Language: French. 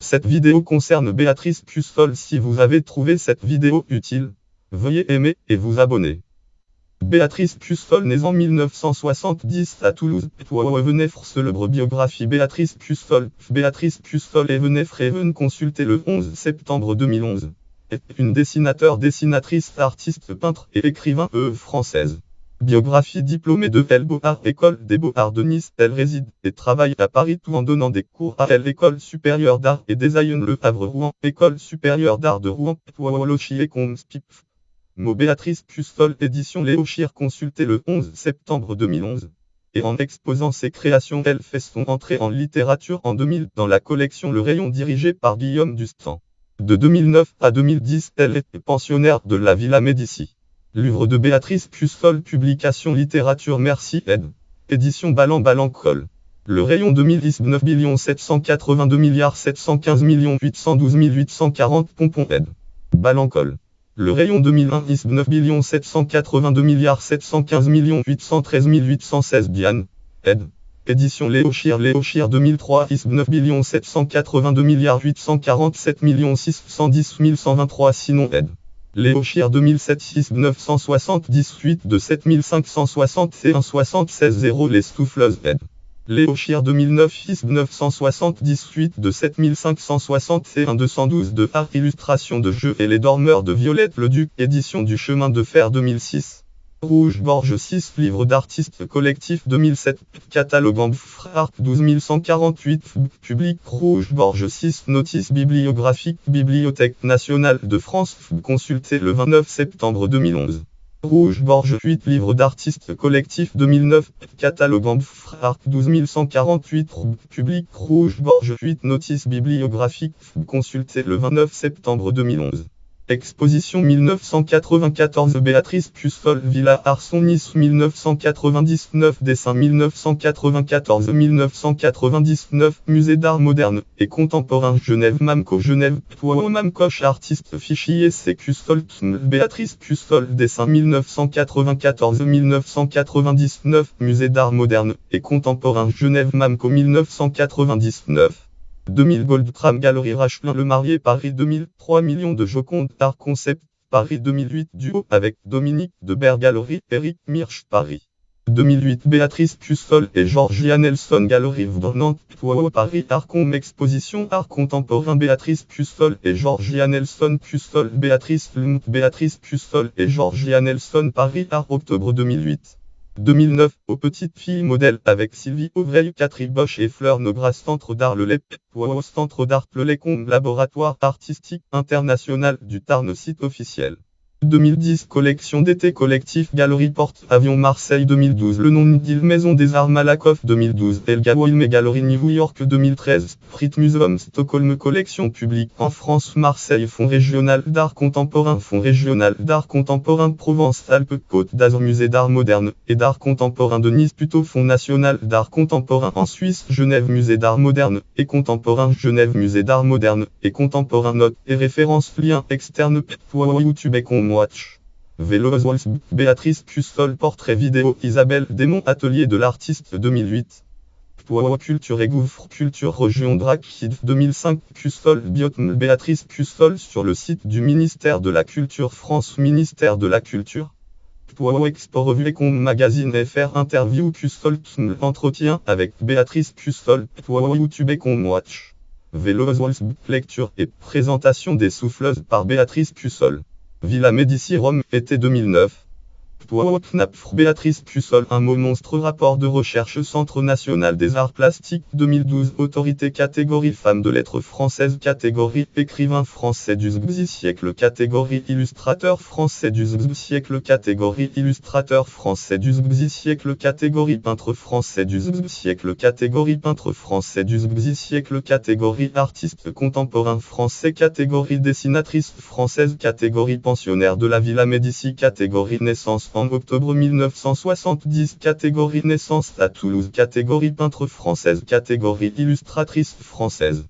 Cette vidéo concerne Béatrice Pucefolle. Si vous avez trouvé cette vidéo utile, veuillez aimer et vous abonner. Béatrice Pucefolle née en 1970 à Toulouse. Venefre célèbre biographie Béatrice Pucefolle. Béatrice Pucefolle et Venefre consulter le 11 septembre 2011. Est une dessinatrice, artiste, peintre et écrivain française. Biographie diplômée de l'École École des Beaux-Arts de Nice. Elle réside et travaille à Paris tout en donnant des cours à l'École supérieure d'art et design Le Havre Rouen. École supérieure d'art de Rouen. Mot Béatrice Pucefolle, édition Léo Chir, consulté le 11 septembre 2011. Et en exposant ses créations, elle fait son entrée en littérature en 2000 dans la collection Le Rayon dirigée par Guillaume Dustan. De 2009 à 2010, elle était pensionnaire de la Villa Médicis. Livre de Béatrice Pucefolle, publication littérature Merci Ed. Édition Ballan-Ballan-Coll. Le Rayon 2019 782 715 812 840 Pompon Ed. Ballan-Coll. Le Rayon 2001 9 782 715 813 816 Biane. Ed. Édition Léo Chir 2003 9 782 847 610 123 Sinon Ed. Léo Chir 2007 978 de 7561 76 0 Les Souffleuses Ed. Léo Chir 2009 978 de 7561 212 de Art Illustration de Jeux et les Dormeurs de Violette Leduc. Édition du Chemin de Fer 2006. Rouge Borges 6 Livres d'artistes collectif 2007. Catalogue en Art 12148 Public Rouge Borges 6 Notice bibliographique Bibliothèque nationale de France. Consulté le 29 septembre 2011. Rouge Borges 8 Livres d'artistes collectif 2009. Catalogue en Art 12148 Public Rouge Borges 8 Notice bibliographique. Consulté le 29 septembre 2011. Exposition 1994 Béatrice Pucefolle Villa Arson Nice 1999 Dessin 1994-1999 Musée d'art moderne et contemporain Genève Mamco Genève Mamcoche Artiste Fichier C Pucefolle Béatrice Pucefolle Dessin 1994-1999 Musée d'art moderne et contemporain Genève Mamco 1999 2000 Gold Tram Galerie Rachelin Le Marié Paris 2000 3 millions de Joconde Art Concept Paris 2008 Duo avec Dominique Debert Galerie Eric Mirch Paris 2008 Béatrice Pucefolle et Georgia Nelson Galerie Nantes Paris Arcom Exposition Art Contemporain Béatrice Pucefolle et Georgia Nelson Pucefolle Béatrice Pucefolle et Georgia Nelson Paris Art Octobre 2008 2009, aux petites filles modèles avec Sylvie Auvreil, Catherine Bosch et Fleur Nogras Centre d'art Le Lep, Centre d'art Le Lecombe Laboratoire artistique international du Tarn site officiel. 2010 Collection d'été collectif Galerie Porte Avion Marseille 2012 Le nom d'île Maison des Arts Malakoff 2012 Elga Wilme Galerie New York 2013 Frit Museum Stockholm Collection publique en France Marseille Fonds régional d'art contemporain Fonds régional d'art contemporain Provence-Alpes-Côte d'Azur Musée d'art moderne et d'art contemporain de Nice plutôt Fonds national d'art contemporain en Suisse Genève Musée d'art moderne et contemporain Genève Musée d'art moderne et contemporain Notes et références liens externes YouTube et Watch. Vélo Béatrice Pucefolle Portrait vidéo Isabelle Démon Atelier de l'artiste 2008. Culture et Gouffre Culture Région Drac 2005 Pucefolle Biotme Béatrice Pucefolle sur le site du ministère de la Culture France Ministère de la Culture. Expo Revue Ecom Magazine FR Interview Pucefolle Entretien avec Béatrice Pucefolle YouTube Ecom Watch. Vélo Lecture et présentation des souffleuses par Béatrice Pucefolle. Villa Médicis Rome, été 2009. Béatrice Pucefolle Un mot monstre Rapport de recherche Centre national des arts plastiques 2012 Autorité catégorie Femme de lettres française Catégorie Écrivain français du XVIIe siècle Catégorie Illustrateur français du XVIIe siècle Catégorie Illustrateur français du XVIIe siècle Catégorie Peintre français du XVIIe siècle Catégorie Peintre français du XVIIe siècle Catégorie Artiste contemporain français Catégorie Dessinatrice française Catégorie Pensionnaire de la Villa Médicis Catégorie Naissance en octobre 1970 Catégorie naissance à Toulouse Catégorie peintre française Catégorie illustratrice française